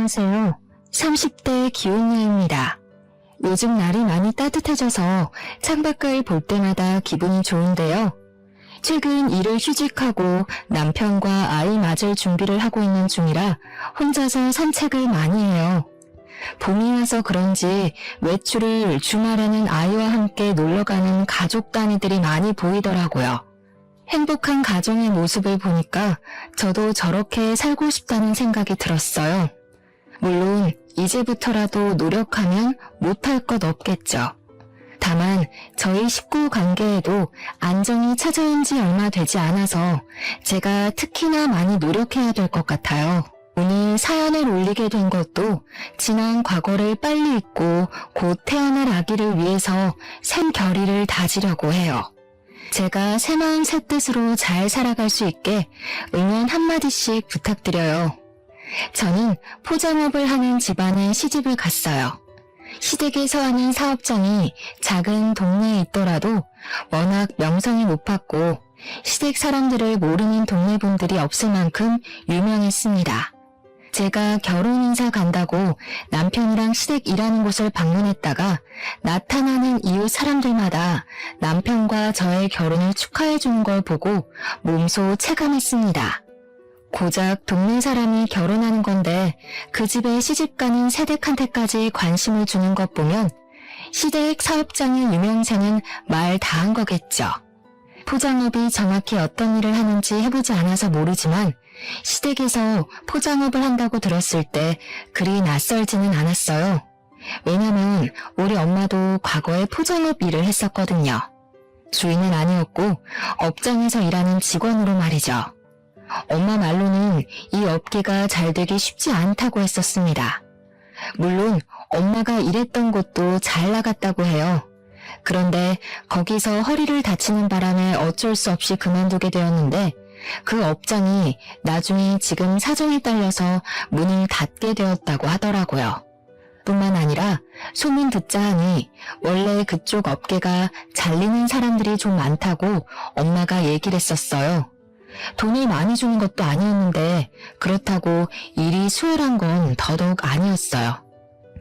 안녕하세요. 30대 기혼녀입니다. 요즘 날이 많이 따뜻해져서 창밖을 볼 때마다 기분이 좋은데요. 최근 일을 휴직하고 남편과 아이 맞을 준비를 하고 있는 중이라 혼자서 산책을 많이 해요. 봄이 와서 그런지 외출을 주말에는 아이와 함께 놀러가는 가족 단위들이 많이 보이더라고요. 행복한 가정의 모습을 보니까 저도 저렇게 살고 싶다는 생각이 들었어요. 물론 이제부터라도 노력하면 못할 것 없겠죠. 다만 저희 식구 관계에도 안정이 찾아온 지 얼마 되지 않아서 제가 특히나 많이 노력해야 될 것 같아요. 오늘 사연을 올리게 된 것도 지난 과거를 빨리 잊고 곧 태어날 아기를 위해서 샘 결의를 다지려고 해요. 제가 새 마음 새 뜻으로 잘 살아갈 수 있게 응원 한마디씩 부탁드려요. 저는 포장업을 하는 집안에 시집을 갔어요. 시댁에서 하는 사업장이 작은 동네에 있더라도 워낙 명성이 높았고 시댁 사람들을 모르는 동네 분들이 없을 만큼 유명했습니다. 제가 결혼 인사 간다고 남편이랑 시댁 일하는 곳을 방문했다가 나타나는 이웃 사람들마다 남편과 저의 결혼을 축하해 주는 걸 보고 몸소 체감했습니다. 고작 동네 사람이 결혼하는 건데 그 집에 시집가는 새댁한테까지 관심을 주는 것 보면 시댁 사업장의 유명세는 말 다 한 거겠죠. 포장업이 정확히 어떤 일을 하는지 해보지 않아서 모르지만 시댁에서 포장업을 한다고 들었을 때 그리 낯설지는 않았어요. 왜냐면 우리 엄마도 과거에 포장업 일을 했었거든요. 주인은 아니었고 업장에서 일하는 직원으로 말이죠. 엄마 말로는 이 업계가 잘 되기 쉽지 않다고 했었습니다. 물론 엄마가 일했던 곳도 잘 나갔다고 해요. 그런데 거기서 허리를 다치는 바람에 어쩔 수 없이 그만두게 되었는데 그 업장이 나중에 지금 사정에 딸려서 문을 닫게 되었다고 하더라고요. 뿐만 아니라 소문 듣자 하니 원래 그쪽 업계가 잘리는 사람들이 좀 많다고 엄마가 얘기를 했었어요. 돈을 많이 주는 것도 아니었는데 그렇다고 일이 수월한 건 더더욱 아니었어요.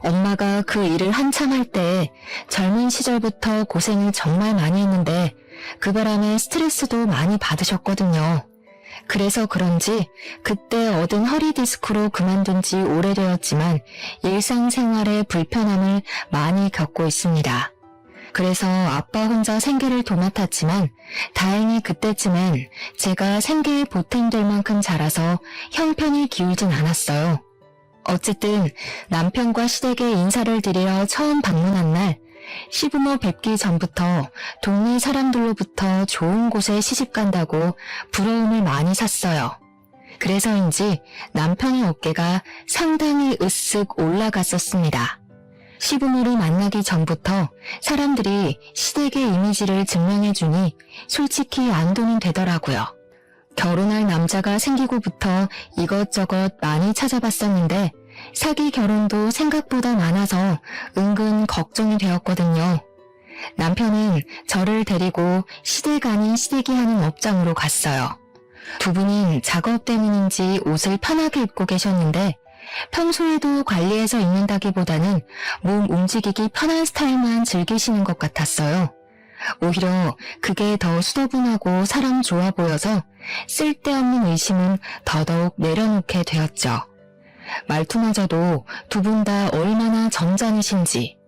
엄마가 그 일을 한참 할 때 젊은 시절부터 고생을 정말 많이 했는데 그 바람에 스트레스도 많이 받으셨거든요. 그래서 그런지 그때 얻은 허리 디스크로 그만둔 지 오래되었지만 일상생활에 불편함을 많이 겪고 있습니다. 그래서 아빠 혼자 생계를 도맡았지만 다행히 그때쯤엔 제가 생계에 보탬될 만큼 자라서 형편이 기울진 않았어요. 어쨌든 남편과 시댁에 인사를 드리러 처음 방문한 날 시부모 뵙기 전부터 동네 사람들로부터 좋은 곳에 시집간다고 부러움을 많이 샀어요. 그래서인지 남편의 어깨가 상당히 으쓱 올라갔었습니다. 시부모를 만나기 전부터 사람들이 시댁의 이미지를 증명해주니 솔직히 안도는 되더라고요. 결혼할 남자가 생기고부터 이것저것 많이 찾아봤었는데 사기 결혼도 생각보다 많아서 은근 걱정이 되었거든요. 남편은 저를 데리고 시댁 아닌 시댁이 하는 업장으로 갔어요. 두 분은 작업 때문인지 옷을 편하게 입고 계셨는데 평소에도 관리해서 입는다기보다는 몸 움직이기 편한 스타일만 즐기시는 것 같았어요. 오히려 그게 더 수더분하고 사람 좋아 보여서 쓸데없는 의심은 더더욱 내려놓게 되었죠. 말투마저도 두 분 다 얼마나 점잖으신지.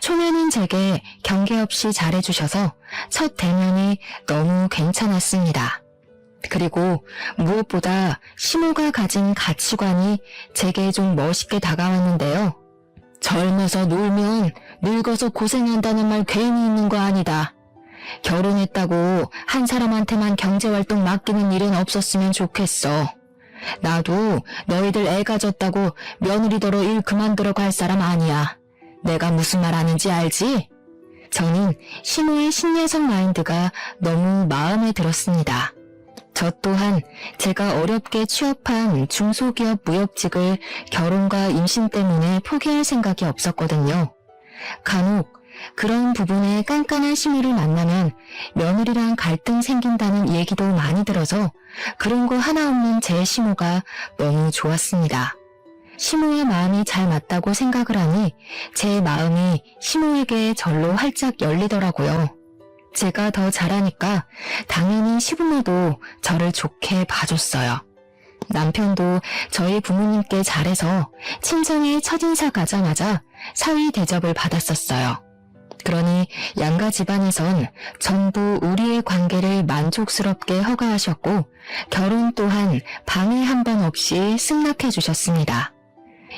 초면인 제게 경계 없이 잘해주셔서 첫 대면이 너무 괜찮았습니다. 그리고 무엇보다 시모가 가진 가치관이 제게 좀 멋있게 다가왔는데요. 젊어서 놀면 늙어서 고생한다는 말 괜히 있는 거 아니다. 결혼했다고 한 사람한테만 경제활동 맡기는 일은 없었으면 좋겠어. 나도 너희들 애 가졌다고 며느리더러 일 그만두러 갈 사람 아니야. 내가 무슨 말 하는지 알지? 저는 시모의 신여성 마인드가 너무 마음에 들었습니다. 저 또한 제가 어렵게 취업한 중소기업 무역직을 결혼과 임신 때문에 포기할 생각이 없었거든요. 간혹 그런 부분에 깐깐한 시모를 만나면 며느리랑 갈등 생긴다는 얘기도 많이 들어서 그런 거 하나 없는 제 시모가 너무 좋았습니다. 시모와 마음이 잘 맞다고 생각을 하니 제 마음이 시모에게 절로 활짝 열리더라고요. 제가 더 잘하니까 당연히 시부모도 저를 좋게 봐줬어요. 남편도 저희 부모님께 잘해서 친정에 첫인사 가자마자 사위 대접을 받았었어요. 그러니 양가 집안에선 전부 우리의 관계를 만족스럽게 허가하셨고 결혼 또한 방해 한 번 없이 승낙해 주셨습니다.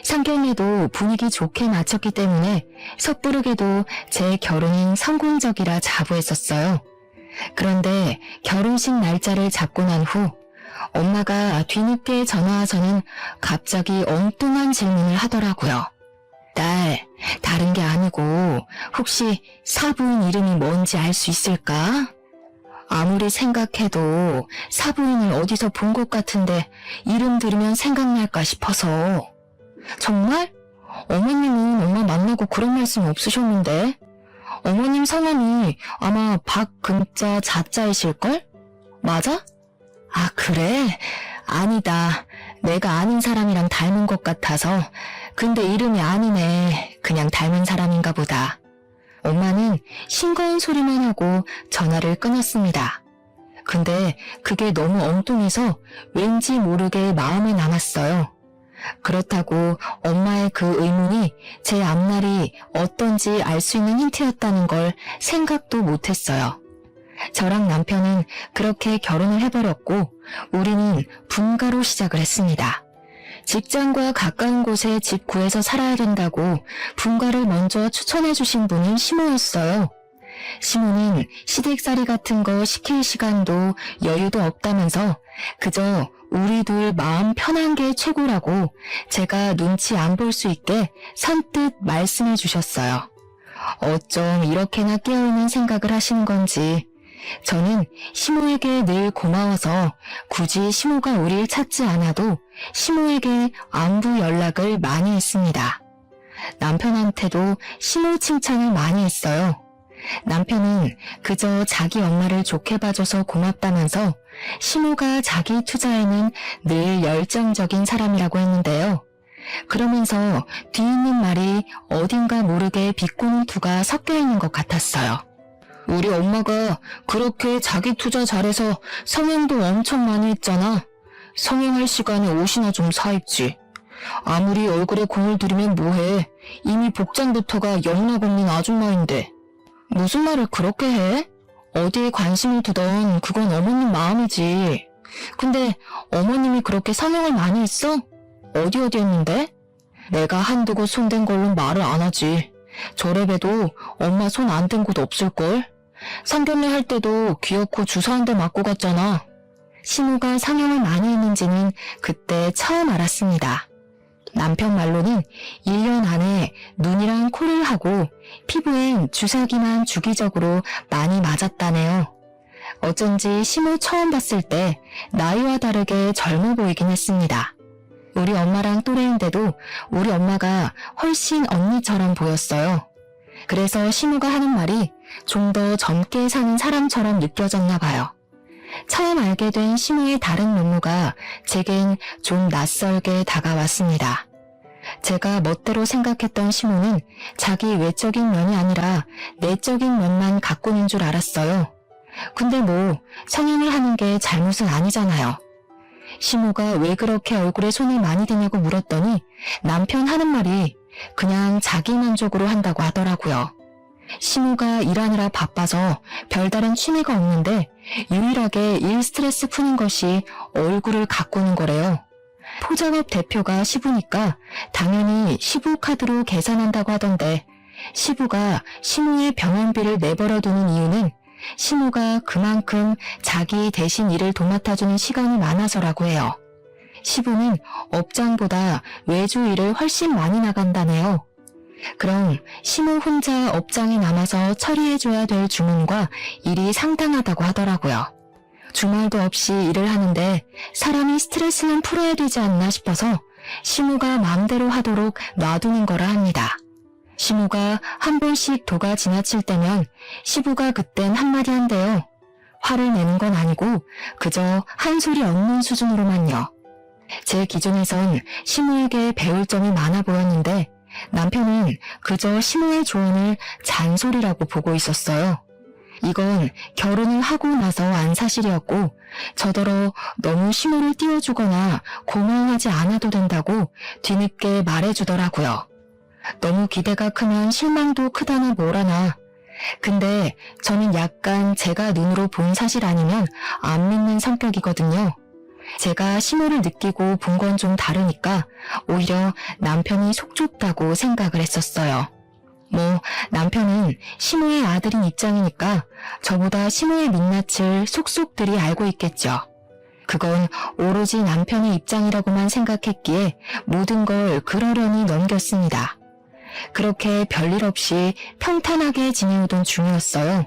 상견례도 분위기 좋게 마쳤기 때문에 섣부르게도 제 결혼은 성공적이라 자부했었어요. 그런데 결혼식 날짜를 잡고 난 후 엄마가 뒤늦게 전화와서는 갑자기 엉뚱한 질문을 하더라고요. 딸, 다른 게 아니고 혹시 사부인 이름이 뭔지 알 수 있을까? 아무리 생각해도 사부인을 어디서 본 것 같은데 이름 들으면 생각날까 싶어서. 정말? 어머님은 엄마 만나고 그런 말씀 없으셨는데? 어머님 성함이 아마 박금자 자자이실걸? 맞아? 아, 그래? 아니다. 내가 아는 사람이랑 닮은 것 같아서. 근데 이름이 아니네. 그냥 닮은 사람인가 보다. 엄마는 싱거운 소리만 하고 전화를 끊었습니다. 근데 그게 너무 엉뚱해서 왠지 모르게 마음에 남았어요. 그렇다고 엄마의 그 의문이 제 앞날이 어떤지 알 수 있는 힌트였다는 걸 생각도 못했어요. 저랑 남편은 그렇게 결혼을 해버렸고 우리는 분가로 시작을 했습니다. 직장과 가까운 곳에 집 구해서 살아야 된다고 분가를 먼저 추천해 주신 분은 시모였어요. 시모는 시댁살이 같은 거 시킬 시간도 여유도 없다면서 그저 우리 둘 마음 편한 게 최고라고 제가 눈치 안 볼 수 있게 선뜻 말씀해 주셨어요. 어쩜 이렇게나 깨어있는 생각을 하시는 건지. 저는 시모에게 늘 고마워서 굳이 시모가 우릴 찾지 않아도 시모에게 안부 연락을 많이 했습니다. 남편한테도 시모 칭찬을 많이 했어요. 남편은 그저 자기 엄마를 좋게 봐줘서 고맙다면서 시모가 자기 투자에는 늘 열정적인 사람이라고 했는데요. 그러면서 뒤있는 말이 어딘가 모르게 비꼬는 투가 섞여 있는 것 같았어요. 우리 엄마가 그렇게 자기 투자 잘해서 성형도 엄청 많이 했잖아. 성형할 시간에 옷이나 좀 사입지. 아무리 얼굴에 공을 들이면 뭐해. 이미 복장부터가 영락없는 아줌마인데. 무슨 말을 그렇게 해? 어디에 관심을 두던 그건 어머님 마음이지. 근데 어머님이 그렇게 성형을 많이 했어? 어디 했는데? 내가 한두 곳 손댄 걸로 말을 안 하지. 저래봬도 엄마 손 안 댄 곳 없을걸? 상견례 할 때도 귀엽고 주사 한 대 맞고 갔잖아. 시모가 성형을 많이 했는지는 그때 처음 알았습니다. 남편 말로는 1년 안에 눈이랑 코를 하고 피부엔 주사기만 주기적으로 많이 맞았다네요. 어쩐지 시모 처음 봤을 때 나이와 다르게 젊어 보이긴 했습니다. 우리 엄마랑 또래인데도 우리 엄마가 훨씬 언니처럼 보였어요. 그래서 시모가 하는 말이 좀 더 젊게 사는 사람처럼 느껴졌나 봐요. 처음 알게 된 시모의 다른 면모가 제겐 좀 낯설게 다가왔습니다. 제가 멋대로 생각했던 시모는 자기 외적인 면이 아니라 내적인 면만 갖고 있는 줄 알았어요. 근데 뭐 성형을 하는 게 잘못은 아니잖아요. 시모가 왜 그렇게 얼굴에 손을 많이 대냐고 물었더니 남편 하는 말이 그냥 자기 만족으로 한다고 하더라고요. 시모가 일하느라 바빠서 별다른 취미가 없는데 유일하게 일 스트레스 푸는 것이 얼굴을 가꾸는 거래요. 포장업 대표가 시부니까 당연히 시부카드로 계산한다고 하던데 시부가 시모의 병원비를 내버려두는 이유는 시모가 그만큼 자기 대신 일을 도맡아주는 시간이 많아서라고 해요. 시부는 업장보다 외주 일을 훨씬 많이 나간다네요. 그럼 시모 혼자 업장에 남아서 처리해줘야 될 주문과 일이 상당하다고 하더라고요. 주말도 없이 일을 하는데 사람이 스트레스는 풀어야 되지 않나 싶어서 시모가 마음대로 하도록 놔두는 거라 합니다. 시모가 한 번씩 도가 지나칠 때면 시부가 그땐 한마디 한대요. 화를 내는 건 아니고 그저 한 소리 없는 수준으로만요. 제 기준에선 시모에게 배울 점이 많아 보였는데 남편은 그저 시모의 조언을 잔소리라고 보고 있었어요. 이건 결혼을 하고 나서 안 사실이었고 저더러 너무 시모를 띄워주거나 고마워하지 않아도 된다고 뒤늦게 말해주더라고요. 너무 기대가 크면 실망도 크다나 뭐라나. 근데 저는 약간 제가 눈으로 본 사실 아니면 안 믿는 성격이거든요. 제가 시모를 느끼고 본 건 좀 다르니까 오히려 남편이 속 좁다고 생각을 했었어요. 뭐 남편은 시모의 아들인 입장이니까 저보다 시모의 민낯을 속속들이 알고 있겠죠. 그건 오로지 남편의 입장이라고만 생각했기에 모든 걸 그러려니 넘겼습니다. 그렇게 별일 없이 평탄하게 지내오던 중이었어요.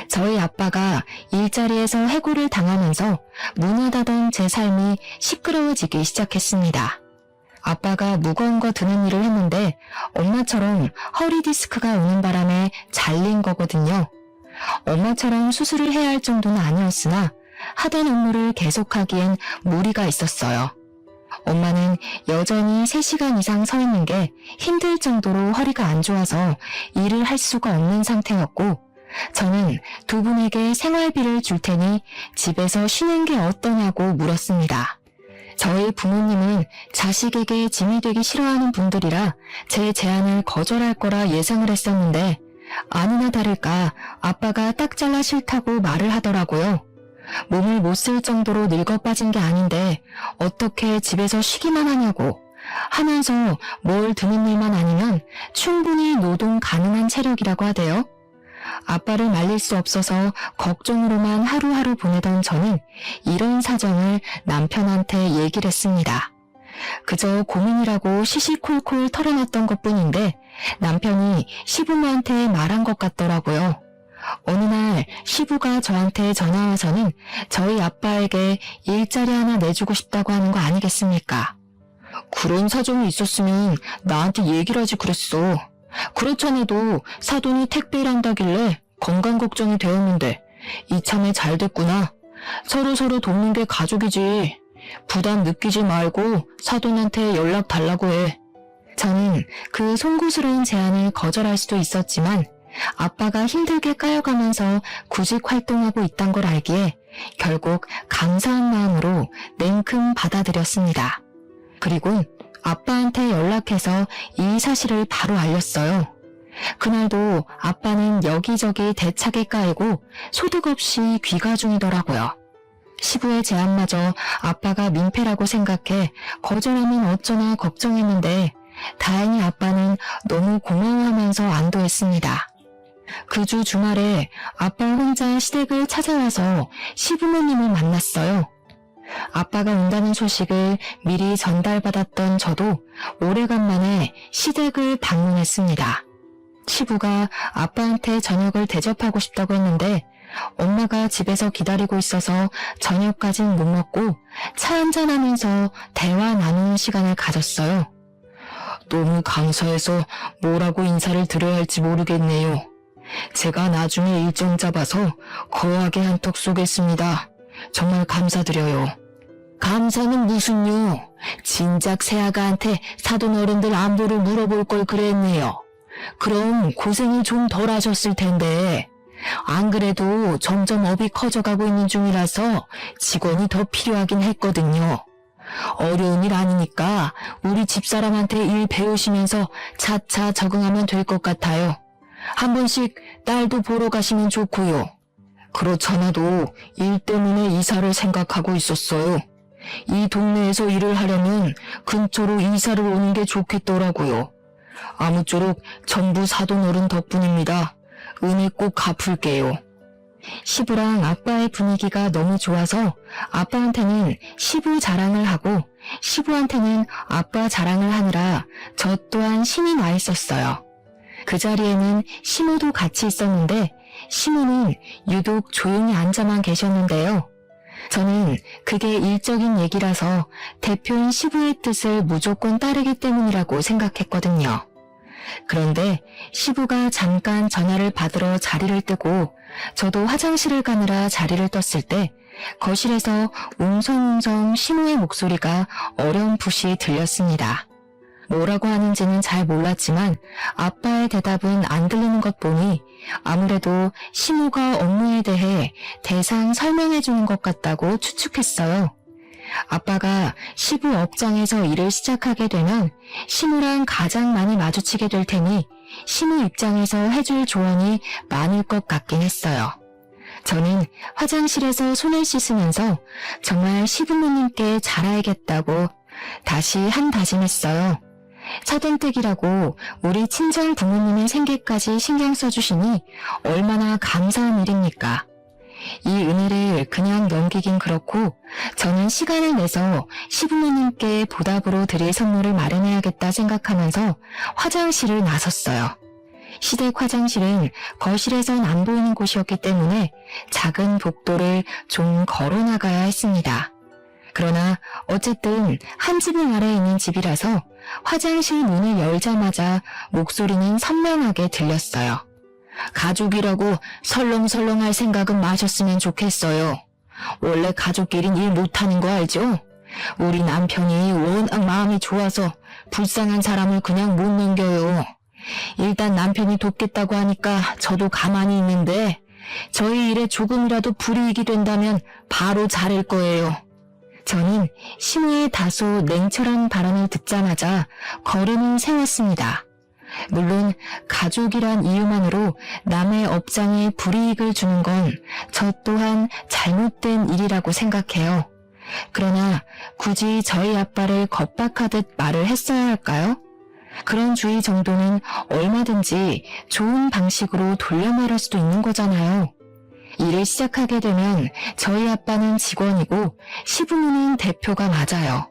저희 아빠가 일자리에서 해고를 당하면서 무난하던 제 삶이 시끄러워지기 시작했습니다. 아빠가 무거운 거 드는 일을 했는데 엄마처럼 허리 디스크가 오는 바람에 잘린 거거든요. 엄마처럼 수술을 해야 할 정도는 아니었으나 하던 업무를 계속하기엔 무리가 있었어요. 엄마는 여전히 3시간 이상 서 있는 게 힘들 정도로 허리가 안 좋아서 일을 할 수가 없는 상태였고 저는 두 분에게 생활비를 줄 테니 집에서 쉬는 게 어떠냐고 물었습니다. 저희 부모님은 자식에게 짐이 되기 싫어하는 분들이라 제 제안을 거절할 거라 예상을 했었는데 아니나 다를까 아빠가 딱 잘라 싫다고 말을 하더라고요. 몸을 못 쓸 정도로 늙어 빠진 게 아닌데 어떻게 집에서 쉬기만 하냐고 하면서 뭘 드는 일만 아니면 충분히 노동 가능한 체력이라고 하대요. 아빠를 말릴 수 없어서 걱정으로만 하루하루 보내던 저는 이런 사정을 남편한테 얘기를 했습니다. 그저 고민이라고 시시콜콜 털어놨던 것뿐인데 남편이 시부모한테 말한 것 같더라고요. 어느 날 시부가 저한테 전화와서는 저희 아빠에게 일자리 하나 내주고 싶다고 하는 거 아니겠습니까? 그런 사정이 있었으면 나한테 얘기를 하지 그랬어. 그렇잖아도 사돈이 택배를 한다길래 건강 걱정이 되었는데 이참에 잘 됐구나. 서로 돕는 게 가족이지. 부담 느끼지 말고 사돈한테 연락 달라고 해. 저는 그 송구스러운 제안을 거절할 수도 있었지만 아빠가 힘들게 까여가면서 구직 활동하고 있단 걸 알기에 결국 감사한 마음으로 냉큼 받아들였습니다. 그리고 아빠한테 연락해서 이 사실을 바로 알렸어요. 그날도 아빠는 여기저기 대차게 까이고 소득 없이 귀가 중이더라고요. 시부의 제안마저 아빠가 민폐라고 생각해 거절하면 어쩌나 걱정했는데 다행히 아빠는 너무 고마워하면서 안도했습니다. 그 주 주말에 아빠 혼자 시댁을 찾아와서 시부모님을 만났어요. 아빠가 온다는 소식을 미리 전달받았던 저도 오래간만에 시댁을 방문했습니다. 시부가 아빠한테 저녁을 대접하고 싶다고 했는데 엄마가 집에서 기다리고 있어서 저녁까진 못 먹고 차 한잔하면서 대화 나누는 시간을 가졌어요. 너무 감사해서 뭐라고 인사를 드려야 할지 모르겠네요. 제가 나중에 일정 잡아서 거하게 한턱 쏘겠습니다. 정말 감사드려요. 감사는 무슨요? 진작 새아가한테 사돈 어른들 안부를 물어볼 걸 그랬네요. 그럼 고생이 좀 덜 하셨을 텐데. 안 그래도 점점 업이 커져가고 있는 중이라서 직원이 더 필요하긴 했거든요. 어려운 일 아니니까 우리 집사람한테 일 배우시면서 차차 적응하면 될 것 같아요. 한 번씩 딸도 보러 가시면 좋고요. 그렇잖아도 일 때문에 이사를 생각하고 있었어요. 이 동네에서 일을 하려면 근처로 이사를 오는 게 좋겠더라고요. 아무쪼록 전부 사돈 어른 덕분입니다. 은혜 꼭 갚을게요. 시부랑 아빠의 분위기가 너무 좋아서 아빠한테는 시부 자랑을 하고 시부한테는 아빠 자랑을 하느라 저 또한 신이 나 있었어요. 그 자리에는 시모도 같이 있었는데 시모는 유독 조용히 앉아만 계셨는데요. 저는 그게 일적인 얘기라서 대표인 시부의 뜻을 무조건 따르기 때문이라고 생각했거든요. 그런데 시부가 잠깐 전화를 받으러 자리를 뜨고 저도 화장실을 가느라 자리를 떴을 때 거실에서 웅성웅성 시모의 목소리가 어렴풋이 들렸습니다. 뭐라고 하는지는 잘 몰랐지만 아빠의 대답은 안 들리는 것 보니 아무래도 시모가 업무에 대해 대상 설명해 주는 것 같다고 추측했어요. 아빠가 시부 업장에서 일을 시작하게 되면 시모랑 가장 많이 마주치게 될 테니 시모 입장에서 해줄 조언이 많을 것 같긴 했어요. 저는 화장실에서 손을 씻으면서 정말 시부모님께 잘해야겠다고 다시 한 다짐했어요. 차된댁이라고 우리 친정 부모님의 생계까지 신경 써주시니 얼마나 감사한 일입니까? 이 은혜를 그냥 넘기긴 그렇고 저는 시간을 내서 시부모님께 보답으로 드릴 선물을 마련해야겠다 생각하면서 화장실을 나섰어요. 시댁 화장실은 거실에선 안 보이는 곳이었기 때문에 작은 복도를 좀 걸어 나가야 했습니다. 그러나 어쨌든 한 지붕 아래에 있는 집이라서 화장실 문을 열자마자 목소리는 선명하게 들렸어요. 가족이라고 설렁설렁 할 생각은 마셨으면 좋겠어요. 원래 가족끼린 일 못하는 거 알죠? 우리 남편이 워낙 마음이 좋아서 불쌍한 사람을 그냥 못 넘겨요. 일단 남편이 돕겠다고 하니까 저도 가만히 있는데 저희 일에 조금이라도 불이익이 된다면 바로 자를 거예요. 저는 시모의 다소 냉철한 발언을 듣자마자 걸음을 세웠습니다. 물론 가족이란 이유만으로 남의 업장에 불이익을 주는 건 저 또한 잘못된 일이라고 생각해요. 그러나 굳이 저희 아빠를 겁박하듯 말을 했어야 할까요? 그런 주의 정도는 얼마든지 좋은 방식으로 돌려 말할 수도 있는 거잖아요. 일을 시작하게 되면 저희 아빠는 직원이고 시부모는 대표가 맞아요.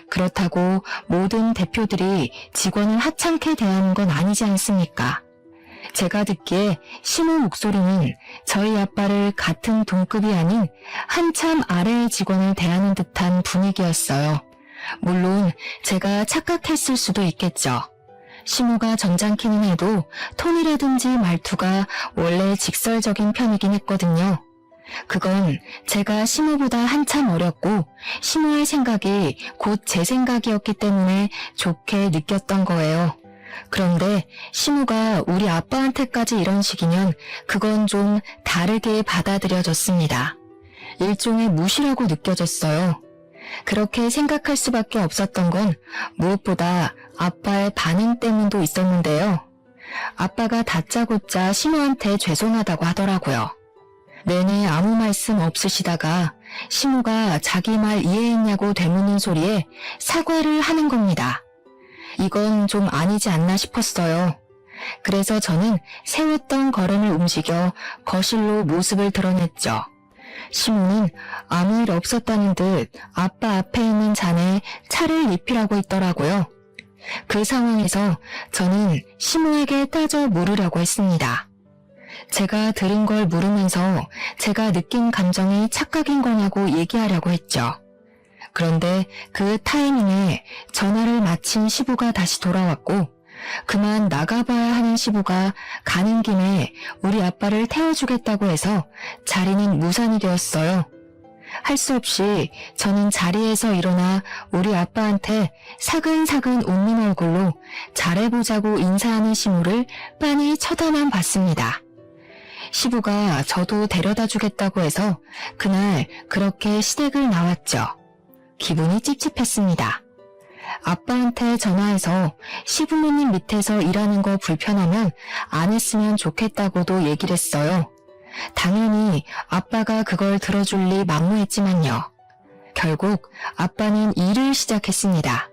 그렇다고 모든 대표들이 직원을 하찮게 대하는 건 아니지 않습니까? 제가 듣기에 시모 목소리는 저희 아빠를 같은 동급이 아닌 한참 아래의 직원을 대하는 듯한 분위기였어요. 물론 제가 착각했을 수도 있겠죠. 시모가 점잖기는 해도 톤이라든지 말투가 원래 직설적인 편이긴 했거든요. 그건 제가 시모보다 한참 어렸고 시모의 생각이 곧 제 생각이었기 때문에 좋게 느꼈던 거예요. 그런데 시모가 우리 아빠한테까지 이런 식이면 그건 좀 다르게 받아들여졌습니다. 일종의 무시라고 느껴졌어요. 그렇게 생각할 수밖에 없었던 건 무엇보다 아빠의 반응 때문도 있었는데요. 아빠가 다짜고짜 시모한테 죄송하다고 하더라고요. 내내 아무 말씀 없으시다가 시모가 자기 말 이해했냐고 되묻는 소리에 사과를 하는 겁니다. 이건 좀 아니지 않나 싶었어요. 그래서 저는 세웠던 걸음을 움직여 거실로 모습을 드러냈죠. 시모는 아무 일 없었다는 듯 아빠 앞에 있는 잔에 차를 입히라고 있더라고요. 그 상황에서 저는 시모에게 따져 물으려고 했습니다. 제가 들은 걸 물으면서 제가 느낀 감정이 착각인 거냐고 얘기하려고 했죠. 그런데 그 타이밍에 전화를 마친 시부가 다시 돌아왔고 그만 나가봐야 하는 시부가 가는 김에 우리 아빠를 태워주겠다고 해서 자리는 무산이 되었어요. 할 수 없이 저는 자리에서 일어나 우리 아빠한테 사근사근 웃는 얼굴로 잘해보자고 인사하는 시모를 빤히 쳐다만 봤습니다. 시부가 저도 데려다 주겠다고 해서 그날 그렇게 시댁을 나왔죠. 기분이 찝찝했습니다. 아빠한테 전화해서 시부모님 밑에서 일하는 거 불편하면 안 했으면 좋겠다고도 얘기를 했어요. 당연히 아빠가 그걸 들어줄 리 만무했지만요. 결국 아빠는 일을 시작했습니다.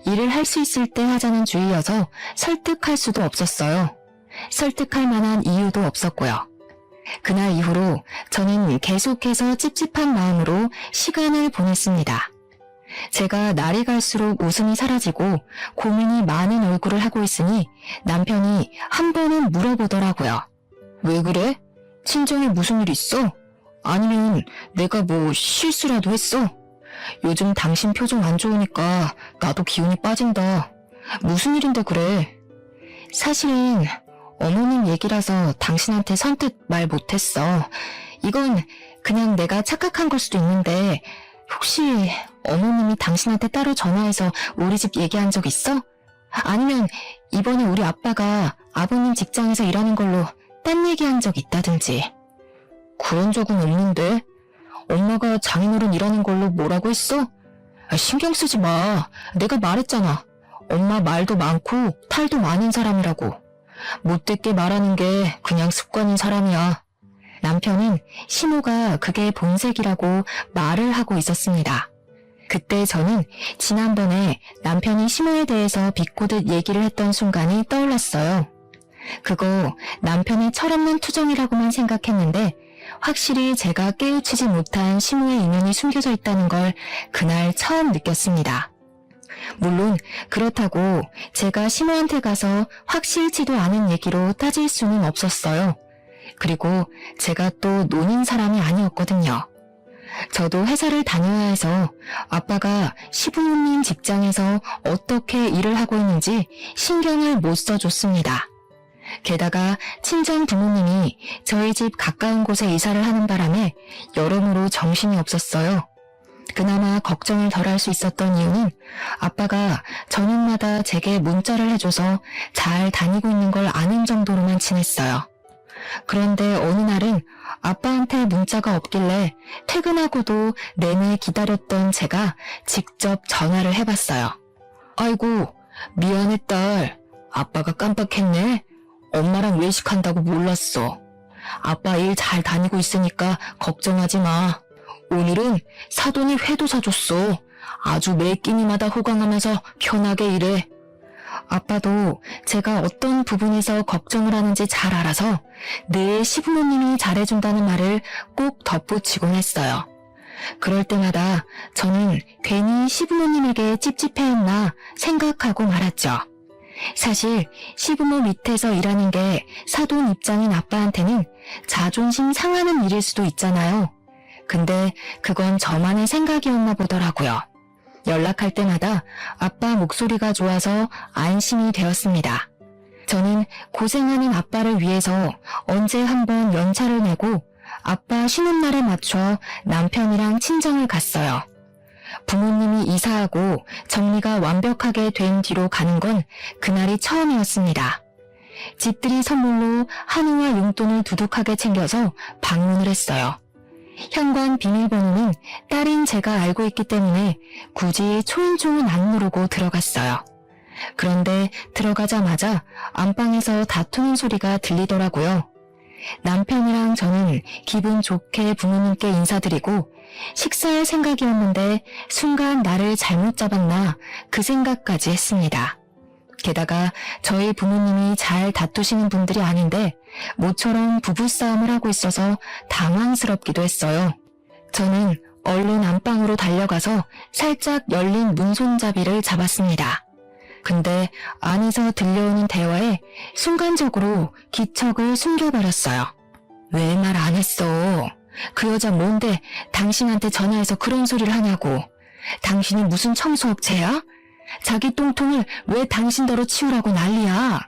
일을 할 수 있을 때 하자는 주의여서 설득할 수도 없었어요. 설득할 만한 이유도 없었고요. 그날 이후로 저는 계속해서 찝찝한 마음으로 시간을 보냈습니다. 제가 날이 갈수록 웃음이 사라지고 고민이 많은 얼굴을 하고 있으니 남편이 한 번은 물어보더라고요. 왜 그래? 친정에 무슨 일 있어? 아니면 내가 뭐 실수라도 했어? 요즘 당신 표정 안 좋으니까 나도 기운이 빠진다. 무슨 일인데 그래? 사실은 어머님 얘기라서 당신한테 선뜻 말 못했어. 이건 그냥 내가 착각한 걸 수도 있는데 혹시 어머님이 당신한테 따로 전화해서 우리 집 얘기한 적 있어? 아니면 이번에 우리 아빠가 아버님 직장에서 일하는 걸로 딴 얘기한 적 있다든지. 그런 적은 없는데? 엄마가 장인어른 일하는 걸로 뭐라고 했어? 신경 쓰지 마. 내가 말했잖아. 엄마 말도 많고 탈도 많은 사람이라고. 못됐게 말하는 게 그냥 습관인 사람이야. 남편은 시모가 그게 본색이라고 말을 하고 있었습니다. 그때 저는 지난번에 남편이 시모에 대해서 비꼬듯 얘기를 했던 순간이 떠올랐어요. 그거 남편의 철없는 투정이라고만 생각했는데 확실히 제가 깨우치지 못한 시모의 이면이 숨겨져 있다는 걸 그날 처음 느꼈습니다. 물론 그렇다고 제가 시모한테 가서 확실치도 않은 얘기로 따질 수는 없었어요. 그리고 제가 또 노는 사람이 아니었거든요. 저도 회사를 다녀야 해서 아빠가 시부모님 직장에서 어떻게 일을 하고 있는지 신경을 못 써줬습니다. 게다가 친정 부모님이 저희 집 가까운 곳에 이사를 하는 바람에 여러모로 정신이 없었어요. 그나마 걱정을 덜 할 수 있었던 이유는 아빠가 저녁마다 제게 문자를 해줘서 잘 다니고 있는 걸 아는 정도로만 지냈어요. 그런데 어느 날은 아빠한테 문자가 없길래 퇴근하고도 내내 기다렸던 제가 직접 전화를 해봤어요. 아이고, 미안해 딸. 아빠가 깜빡했네. 엄마랑 외식한다고 몰랐어. 아빠 일 잘 다니고 있으니까 걱정하지 마. 오늘은 사돈이 회도 사줬어. 아주 매 끼니마다 호강하면서 편하게 일해. 아빠도 제가 어떤 부분에서 걱정을 하는지 잘 알아서 늘 시부모님이 잘해준다는 말을 꼭 덧붙이곤 했어요. 그럴 때마다 저는 괜히 시부모님에게 찝찝해했나 생각하고 말았죠. 사실 시부모 밑에서 일하는 게 사돈 입장인 아빠한테는 자존심 상하는 일일 수도 있잖아요. 근데 그건 저만의 생각이었나 보더라고요. 연락할 때마다 아빠 목소리가 좋아서 안심이 되었습니다. 저는 고생하는 아빠를 위해서 언제 한번 연차를 내고 아빠 쉬는 날에 맞춰 남편이랑 친정을 갔어요. 부모님이 이사하고 정리가 완벽하게 된 뒤로 가는 건 그날이 처음이었습니다. 집들이 선물로 한우와 용돈을 두둑하게 챙겨서 방문을 했어요. 현관 비밀번호는 딸인 제가 알고 있기 때문에 굳이 초인종은 안 누르고 들어갔어요. 그런데 들어가자마자 안방에서 다투는 소리가 들리더라고요. 남편이랑 저는 기분 좋게 부모님께 인사드리고 식사할 생각이었는데 순간 나를 잘못 잡았나 그 생각까지 했습니다. 게다가 저희 부모님이 잘 다투시는 분들이 아닌데 모처럼 부부싸움을 하고 있어서 당황스럽기도 했어요. 저는 얼른 안방으로 달려가서 살짝 열린 문손잡이를 잡았습니다. 근데 안에서 들려오는 대화에 순간적으로 기척을 숨겨버렸어요. 왜 말 안 했어? 그 여자 뭔데 당신한테 전화해서 그런 소리를 하냐고. 당신이 무슨 청소업체야? 자기 똥통을 왜 당신더러 치우라고 난리야.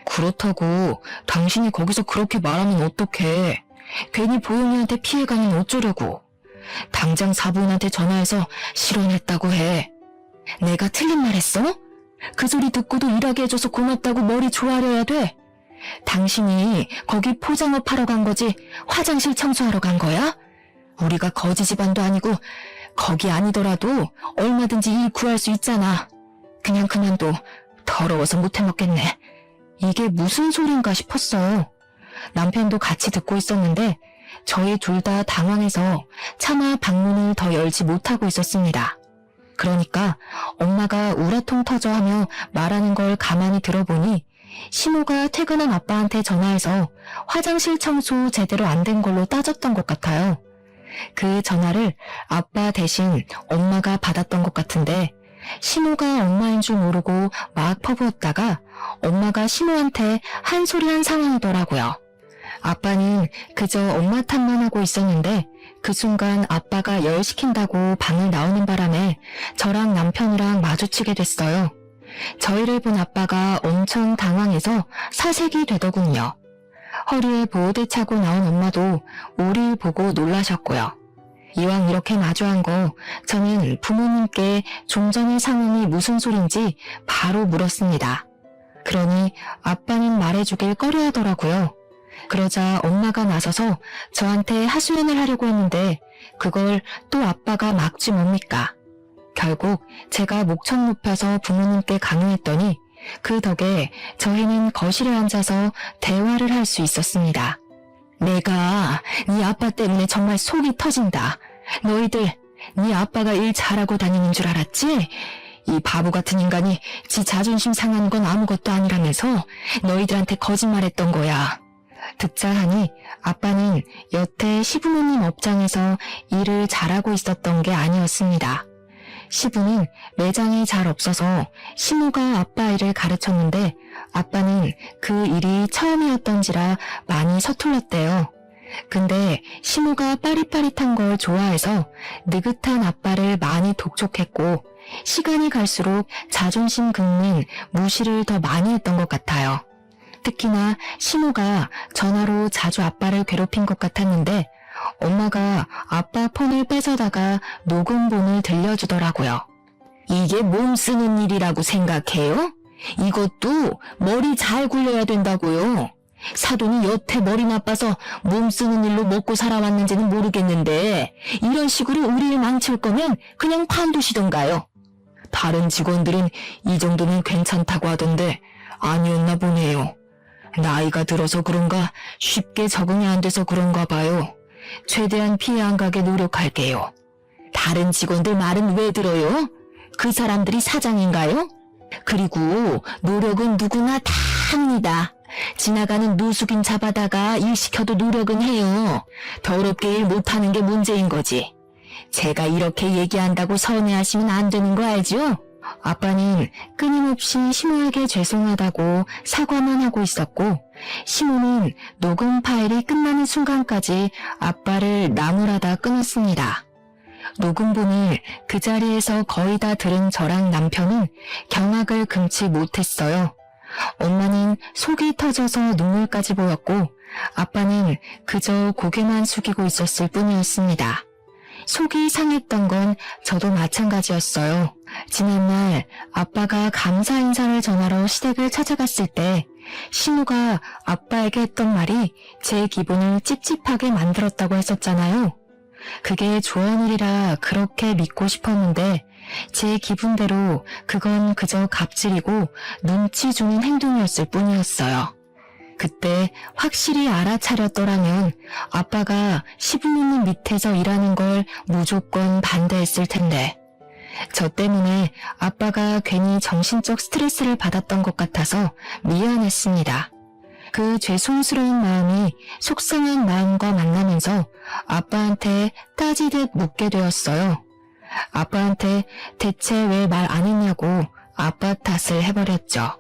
그렇다고 당신이 거기서 그렇게 말하면 어떡해. 괜히 보영이한테 피해가면 어쩌려고. 당장 사부인한테 전화해서 실언했다고 해. 내가 틀린 말 했어? 그 소리 듣고도 일하게 해줘서 고맙다고 머리 조아려야 돼? 당신이 거기 포장업 하러 간 거지 화장실 청소하러 간 거야? 우리가 거지 집안도 아니고 거기 아니더라도 얼마든지 일 구할 수 있잖아. 그냥 그만둬. 더러워서 못 해먹겠네. 이게 무슨 소린가 싶었어요. 남편도 같이 듣고 있었는데 저희 둘 다 당황해서 차마 방문을 더 열지 못하고 있었습니다. 그러니까 엄마가 우라통 터져 하며 말하는 걸 가만히 들어보니 시모가 퇴근한 아빠한테 전화해서 화장실 청소 제대로 안 된 걸로 따졌던 것 같아요. 그 전화를 아빠 대신 엄마가 받았던 것 같은데 시모가 엄마인 줄 모르고 막 퍼부었다가 엄마가 시모한테 한 소리 한 상황이더라고요. 아빠는 그저 엄마 탓만 하고 있었는데 그 순간 아빠가 열 시킨다고 방을 나오는 바람에 저랑 남편이랑 마주치게 됐어요. 저희를 본 아빠가 엄청 당황해서 사색이 되더군요. 허리에 보호대 차고 나온 엄마도 우리 보고 놀라셨고요. 이왕 이렇게 마주한 거 저는 부모님께 좀 전의 상황이 무슨 소린지 바로 물었습니다. 그러니 아빠는 말해주길 꺼려하더라고요. 그러자 엄마가 나서서 저한테 하소연을 하려고 했는데 그걸 또 아빠가 막지 뭡니까? 결국 제가 목청 높여서 부모님께 강요했더니 그 덕에 저희는 거실에 앉아서 대화를 할 수 있었습니다. 내가 네 아빠 때문에 정말 속이 터진다. 너희들 네 아빠가 일 잘하고 다니는 줄 알았지? 이 바보 같은 인간이 지 자존심 상하는 건 아무것도 아니라면서 너희들한테 거짓말했던 거야. 듣자 하니 아빠는 여태 시부모님 업장에서 일을 잘하고 있었던 게 아니었습니다. 시부는 매장이 잘 없어서 시모가 아빠 일을 가르쳤는데 아빠는 그 일이 처음이었던지라 많이 서툴렀대요. 근데 시모가 빠릿빠릿한 걸 좋아해서 느긋한 아빠를 많이 독촉했고 시간이 갈수록 자존심 긁는 무시를 더 많이 했던 것 같아요. 특히나 시모가 전화로 자주 아빠를 괴롭힌 것 같았는데 엄마가 아빠 폰을 뺏어다가 녹음본을 들려주더라고요. 이게 몸 쓰는 일이라고 생각해요? 이것도 머리 잘 굴려야 된다고요. 사돈이 여태 머리 나빠서 몸 쓰는 일로 먹고 살아왔는지는 모르겠는데 이런 식으로 우리를 망칠 거면 그냥 관두시던가요. 다른 직원들은 이 정도는 괜찮다고 하던데 아니었나 보네요. 나이가 들어서 그런가 쉽게 적응이 안 돼서 그런가 봐요. 최대한 피해 안 가게 노력할게요. 다른 직원들 말은 왜 들어요? 그 사람들이 사장인가요? 그리고 노력은 누구나 다 합니다. 지나가는 노숙인 잡아다가 일 시켜도 노력은 해요. 더럽게 일 못하는 게 문제인 거지. 제가 이렇게 얘기한다고 서운해하시면 안 되는 거 알죠? 아빠는 끊임없이 시모에게 죄송하다고 사과만 하고 있었고 시모는 녹음 파일이 끝나는 순간까지 아빠를 나무라다 끊었습니다. 녹음본을 그 자리에서 거의 다 들은 저랑 남편은 경악을 금치 못했어요. 엄마는 속이 터져서 눈물까지 보였고 아빠는 그저 고개만 숙이고 있었을 뿐이었습니다. 속이 상했던 건 저도 마찬가지였어요. 지난날 아빠가 감사 인사를 전하러 시댁을 찾아갔을 때 시모가 아빠에게 했던 말이 제 기분을 찝찝하게 만들었다고 했었잖아요. 그게 좋은 일이라 그렇게 믿고 싶었는데 제 기분대로 그건 그저 갑질이고 눈치 주는 행동이었을 뿐이었어요. 그때 확실히 알아차렸더라면 아빠가 시부모님 밑에서 일하는 걸 무조건 반대했을 텐데 저 때문에 아빠가 괜히 정신적 스트레스를 받았던 것 같아서 미안했습니다. 그 죄송스러운 마음이 속상한 마음과 만나면서 아빠한테 따지듯 묻게 되었어요. 아빠한테 대체 왜 말 안 했냐고 아빠 탓을 해버렸죠.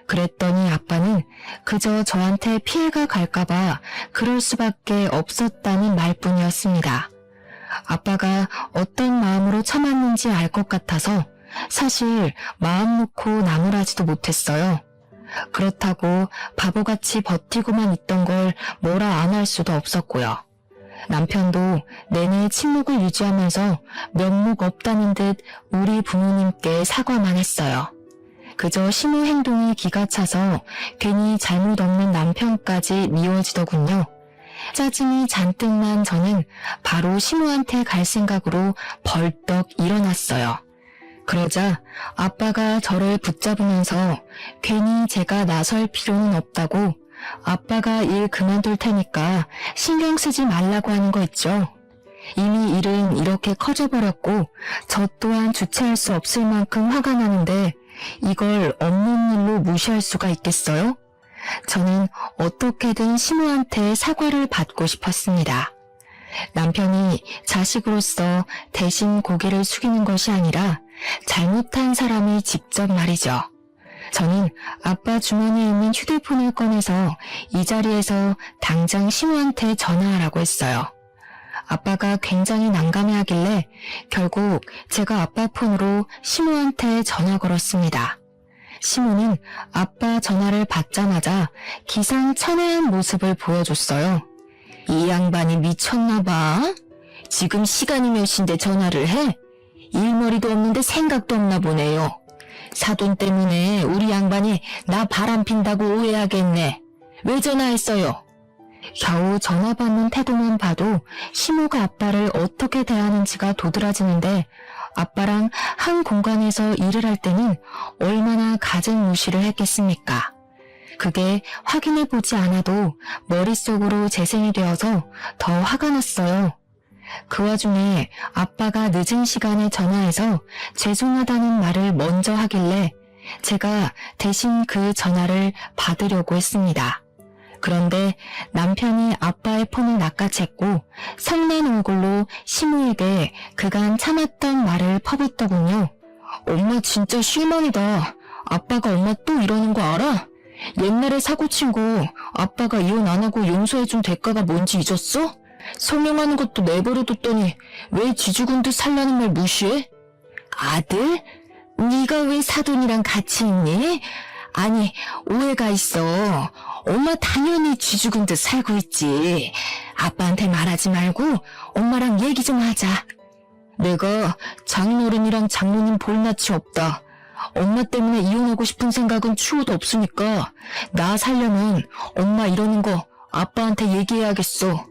그랬더니 아빠는 그저 저한테 피해가 갈까봐 그럴 수밖에 없었다는 말뿐이었습니다. 아빠가 어떤 마음으로 참았는지 알 것 같아서 사실 마음 놓고 나무라지도 못했어요. 그렇다고 바보같이 버티고만 있던 걸 뭐라 안 할 수도 없었고요. 남편도 내내 침묵을 유지하면서 면목 없다는 듯 우리 부모님께 사과만 했어요. 그저 시모 행동이 기가 차서 괜히 잘못 없는 남편까지 미워지더군요. 짜증이 잔뜩 난 저는 바로 시모한테 갈 생각으로 벌떡 일어났어요. 그러자 아빠가 저를 붙잡으면서 괜히 제가 나설 필요는 없다고 아빠가 일 그만둘 테니까 신경 쓰지 말라고 하는 거 있죠. 이미 일은 이렇게 커져버렸고 저 또한 주체할 수 없을 만큼 화가 나는데 이걸 없는 일로 무시할 수가 있겠어요? 저는 어떻게든 시모한테 사과를 받고 싶었습니다. 남편이 자식으로서 대신 고개를 숙이는 것이 아니라 잘못한 사람이 직접 말이죠. 저는 아빠 주머니에 있는 휴대폰을 꺼내서 이 자리에서 당장 시모한테 전화하라고 했어요. 아빠가 굉장히 난감해하길래 결국 제가 아빠 폰으로 시모한테 전화 걸었습니다. 시모는 아빠 전화를 받자마자 기상천외한 모습을 보여줬어요. 이 양반이 미쳤나 봐. 지금 시간이 몇 시인데 전화를 해? 일머리도 없는데 생각도 없나 보네요. 사돈 때문에 우리 양반이 나 바람핀다고 오해하겠네. 왜 전화했어요? 겨우 전화 받는 태도만 봐도 시모가 아빠를 어떻게 대하는지가 도드라지는데 아빠랑 한 공간에서 일을 할 때는 얼마나 갖은 무시를 했겠습니까? 그게 확인해보지 않아도 머릿속으로 재생이 되어서 더 화가 났어요. 그 와중에 아빠가 늦은 시간에 전화해서 죄송하다는 말을 먼저 하길래 제가 대신 그 전화를 받으려고 했습니다. 그런데 남편이 아빠의 폰을 낚아챘고 성난 얼굴로 시모에게 그간 참았던 말을 퍼붓더군요. 엄마 진짜 실망이다. 아빠가 엄마 또 이러는 거 알아? 옛날에 사고친 거 아빠가 이혼 안 하고 용서해준 대가가 뭔지 잊었어? 성명하는 것도 내버려뒀더니 왜 쥐죽은 듯 살라는 말 무시해? 아들? 네가 왜 사돈이랑 같이 있니? 아니, 오해가 있어. 엄마 당연히 쥐죽은 듯 살고 있지. 아빠한테 말하지 말고 엄마랑 얘기 좀 하자. 내가 장인어른이랑 장모님 볼낯이 없다. 엄마 때문에 이혼하고 싶은 생각은 추호도 없으니까 나 살려면 엄마 이러는 거 아빠한테 얘기해야겠어.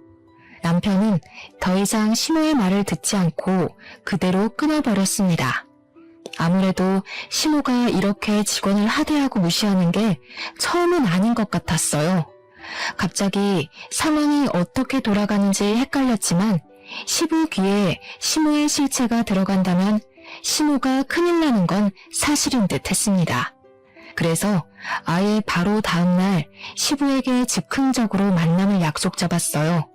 남편은 더 이상 시모의 말을 듣지 않고 그대로 끊어버렸습니다. 아무래도 시모가 이렇게 직원을 하대하고 무시하는 게 처음은 아닌 것 같았어요. 갑자기 상황이 어떻게 돌아가는지 헷갈렸지만 시부 귀에 시모의 실체가 들어간다면 시모가 큰일 나는 건 사실인 듯 했습니다. 그래서 아예 바로 다음날 시부에게 즉흥적으로 만남을 약속 잡았어요.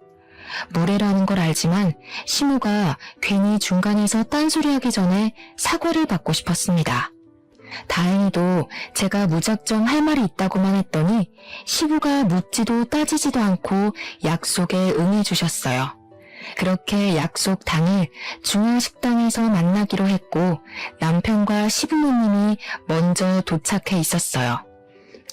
무례라는 걸 알지만 시모가 괜히 중간에서 딴소리하기 전에 사과를 받고 싶었습니다. 다행히도 제가 무작정 할 말이 있다고만 했더니 시부가 묻지도 따지지도 않고 약속에 응해주셨어요. 그렇게 약속 당일 중앙식당에서 만나기로 했고 남편과 시부모님이 먼저 도착해 있었어요.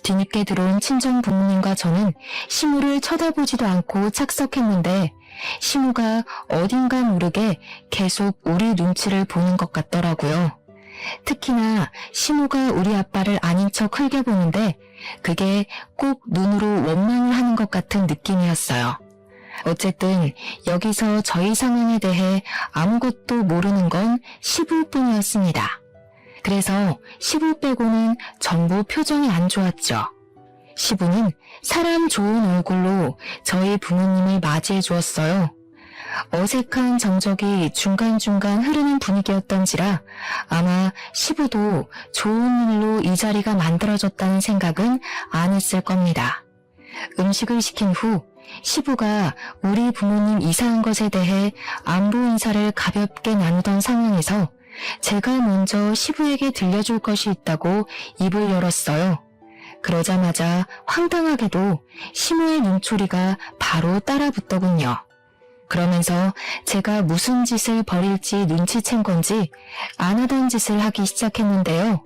뒤늦게 들어온 친정 부모님과 저는 시무를 쳐다보지도 않고 착석했는데 시무가 어딘가 모르게 계속 우리 눈치를 보는 것 같더라고요. 특히나 시무가 우리 아빠를 아닌 척 흘겨보는데 그게 꼭 눈으로 원망을 하는 것 같은 느낌이었어요. 어쨌든 여기서 저희 상황에 대해 아무것도 모르는 건 시부뿐이었습니다. 그래서 시부 빼고는 전부 표정이 안 좋았죠. 시부는 사람 좋은 얼굴로 저희 부모님을 맞이해 주었어요. 어색한 정적이 중간중간 흐르는 분위기였던지라 아마 시부도 좋은 일로 이 자리가 만들어졌다는 생각은 안 했을 겁니다. 음식을 시킨 후 시부가 우리 부모님 이사한 것에 대해 안부 인사를 가볍게 나누던 상황에서 제가 먼저 시부에게 들려줄 것이 있다고 입을 열었어요. 그러자마자 황당하게도 시모의 눈초리가 바로 따라붙더군요. 그러면서 제가 무슨 짓을 벌일지 눈치챈 건지 안 하던 짓을 하기 시작했는데요.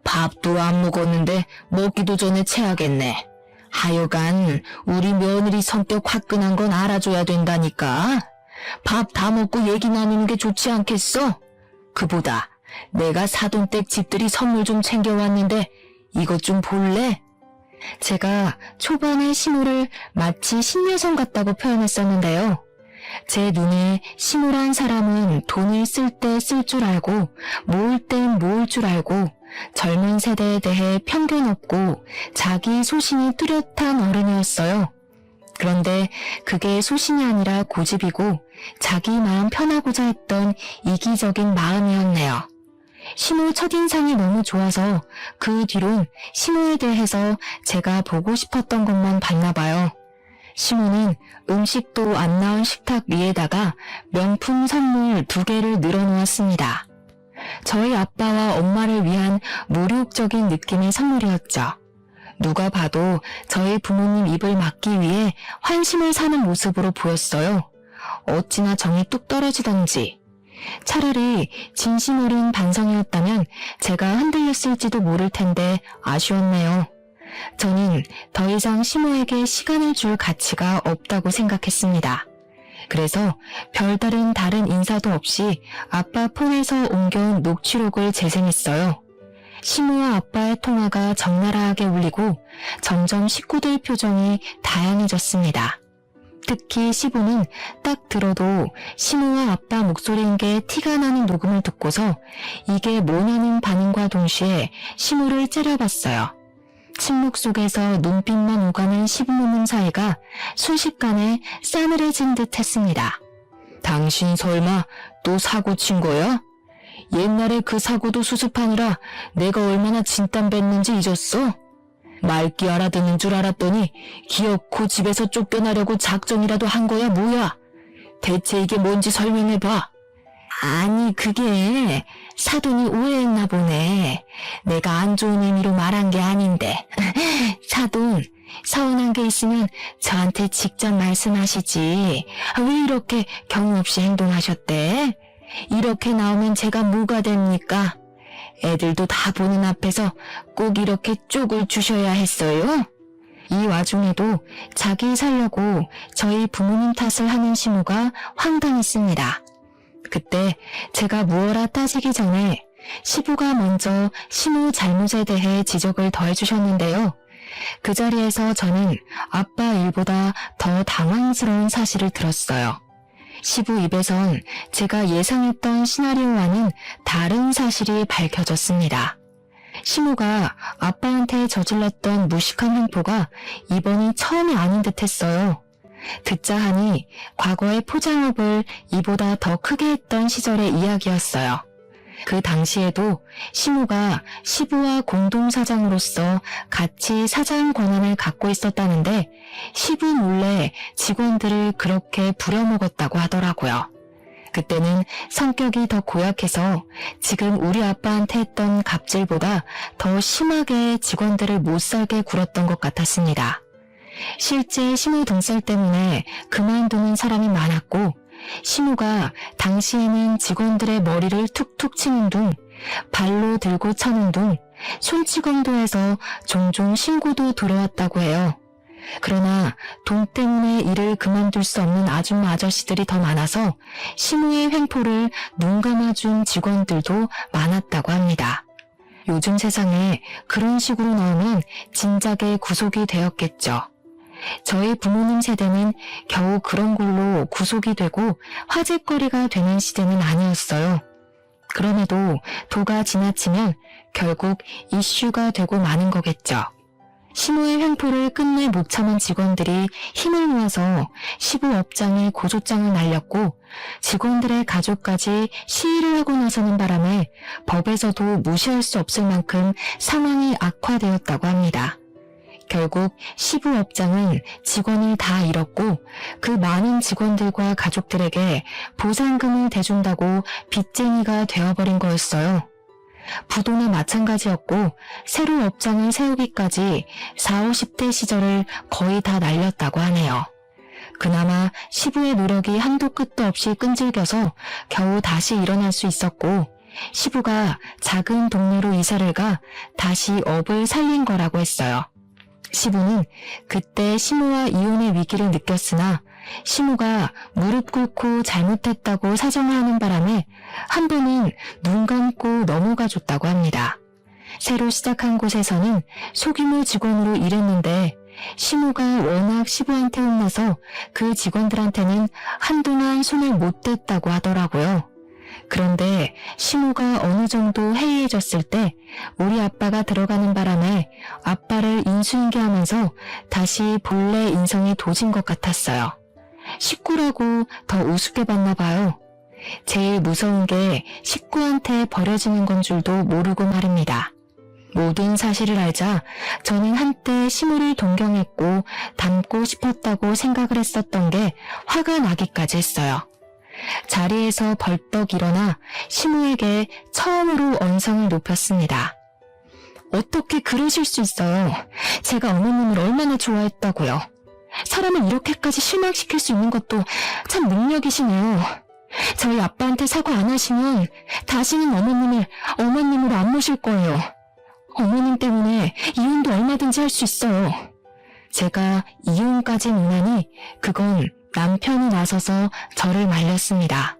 밥도 안 먹었는데 먹기도 전에 체하겠네. 하여간 우리 며느리 성격 화끈한 건 알아줘야 된다니까. 밥 다 먹고 얘기 나누는 게 좋지 않겠어? 그보다 내가 사돈댁 집들이 선물 좀 챙겨왔는데 이것 좀 볼래? 제가 초반에 시모를 마치 신여성 같다고 표현했었는데요. 제 눈에 시모란 사람은 돈을 쓸 때 쓸 줄 알고 모을 땐 모을 줄 알고 젊은 세대에 대해 편견 없고 자기 소신이 뚜렷한 어른이었어요. 그런데 그게 소신이 아니라 고집이고 자기 마음 편하고자 했던 이기적인 마음이었네요. 시모 첫인상이 너무 좋아서 그 뒤론 시모에 대해서 제가 보고 싶었던 것만 봤나 봐요. 시모는 음식도 안 나온 식탁 위에다가 명품 선물 2개를 늘어놓았습니다. 저희 아빠와 엄마를 위한 모욕적인 느낌의 선물이었죠. 누가 봐도 저희 부모님 입을 막기 위해 환심을 사는 모습으로 보였어요. 어찌나 정이 뚝 떨어지던지 차라리 진심 어린 반성이었다면 제가 흔들렸을지도 모를 텐데 아쉬웠네요. 저는 더 이상 시모에게 시간을 줄 가치가 없다고 생각했습니다. 그래서 별다른 다른 인사도 없이 아빠 폰에서 옮겨온 녹취록을 재생했어요. 시모와 아빠의 통화가 적나라하게 울리고 점점 식구들 표정이 다양해졌습니다. 특히 시부는 딱 들어도 시모와 아빠 목소리인 게 티가 나는 녹음을 듣고서 이게 뭐냐는 반응과 동시에 시모를 째려봤어요. 침묵 속에서 눈빛만 오가는 시부모님 사이가 순식간에 싸늘해진 듯 했습니다. 당신 설마 또 사고 친 거야? 옛날에 그 사고도 수습하느라 내가 얼마나 진땀 뺐는지 잊었어? 맑게 알아듣는 줄 알았더니 기어코 집에서 쫓겨나려고 작정이라도 한 거야 뭐야? 대체 이게 뭔지 설명해봐. 아니 그게 사돈이 오해했나 보네. 내가 안 좋은 의미로 말한 게 아닌데. 사돈, 서운한 게 있으면 저한테 직접 말씀하시지. 왜 이렇게 경우 없이 행동하셨대? 이렇게 나오면 제가 뭐가 됩니까? 애들도 다 보는 앞에서 꼭 이렇게 쪽을 주셔야 했어요? 이 와중에도 자기 살려고 저희 부모님 탓을 하는 시모가 황당했습니다. 그때 제가 무어라 따지기 전에 시부가 먼저 시모 잘못에 대해 지적을 더해주셨는데요. 그 자리에서 저는 아빠 일보다 더 당황스러운 사실을 들었어요. 시부 입에선 제가 예상했던 시나리오와는 다른 사실이 밝혀졌습니다. 시모가 아빠한테 저질렀던 무식한 횡포가 이번이 처음이 아닌 듯 했어요. 듣자 하니 과거의 포장업을 이보다 더 크게 했던 시절의 이야기였어요. 그 당시에도 시모가 시부와 공동사장으로서 같이 사장 권한을 갖고 있었다는데 시부 몰래 직원들을 그렇게 부려먹었다고 하더라고요. 그때는 성격이 더 고약해서 지금 우리 아빠한테 했던 갑질보다 더 심하게 직원들을 못살게 굴었던 것 같았습니다. 실제 시모 등살 때문에 그만두는 사람이 많았고 시모가 당시에는 직원들의 머리를 툭툭 치는 둥, 발로 들고 차는 둥, 손찌검도 해서 종종 신고도 들어왔다고 해요. 그러나 돈 때문에 일을 그만둘 수 없는 아줌마 아저씨들이 더 많아서 시모의 횡포를 눈 감아준 직원들도 많았다고 합니다. 요즘 세상에 그런 식으로 나오면 진작에 구속이 되었겠죠. 저희 부모님 세대는 겨우 그런 걸로 구속이 되고 화제거리가 되는 시대는 아니었어요. 그럼에도 도가 지나치면 결국 이슈가 되고 마는 거겠죠. 시모의 횡포를 끝내 못 참은 직원들이 힘을 모아서 시부 업장에 고소장을 날렸고 직원들의 가족까지 시위를 하고 나서는 바람에 법에서도 무시할 수 없을 만큼 상황이 악화되었다고 합니다. 결국 시부 업장은 직원을 다 잃었고 그 많은 직원들과 가족들에게 보상금을 대준다고 빚쟁이가 되어버린 거였어요. 부도나 마찬가지였고 새로 업장을 세우기까지 40, 50대 시절을 거의 다 날렸다고 하네요. 그나마 시부의 노력이 한도 끝도 없이 끈질겨서 겨우 다시 일어날 수 있었고 시부가 작은 동네로 이사를 가 다시 업을 살린 거라고 했어요. 시부는 그때 시모와 이혼의 위기를 느꼈으나 시모가 무릎 꿇고 잘못했다고 사정을 하는 바람에 한 번은 눈 감고 넘어가 줬다고 합니다. 새로 시작한 곳에서는 소규모 직원으로 일했는데 시모가 워낙 시부한테 혼나서 그 직원들한테는 한동안 손을 못 댔다고 하더라고요. 그런데 시모가 어느 정도 해이해졌을 때 우리 아빠가 들어가는 바람에 아빠를 인수인계하면서 다시 본래 인성이 도진 것 같았어요. 식구라고 더 우습게 봤나 봐요. 제일 무서운 게 식구한테 버려지는 건 줄도 모르고 말입니다. 모든 사실을 알자 저는 한때 시모를 동경했고 닮고 싶었다고 생각을 했었던 게 화가 나기까지 했어요. 자리에서 벌떡 일어나 시모에게 처음으로 언성을 높였습니다. 어떻게 그러실 수 있어요? 제가 어머님을 얼마나 좋아했다고요. 사람을 이렇게까지 실망시킬 수 있는 것도 참 능력이시네요. 저희 아빠한테 사과 안 하시면 다시는 어머님을 안 모실 거예요. 어머님 때문에 이혼도 얼마든지 할 수 있어요. 제가 이혼까지 논하니 그건 남편이 나서서 저를 말렸습니다.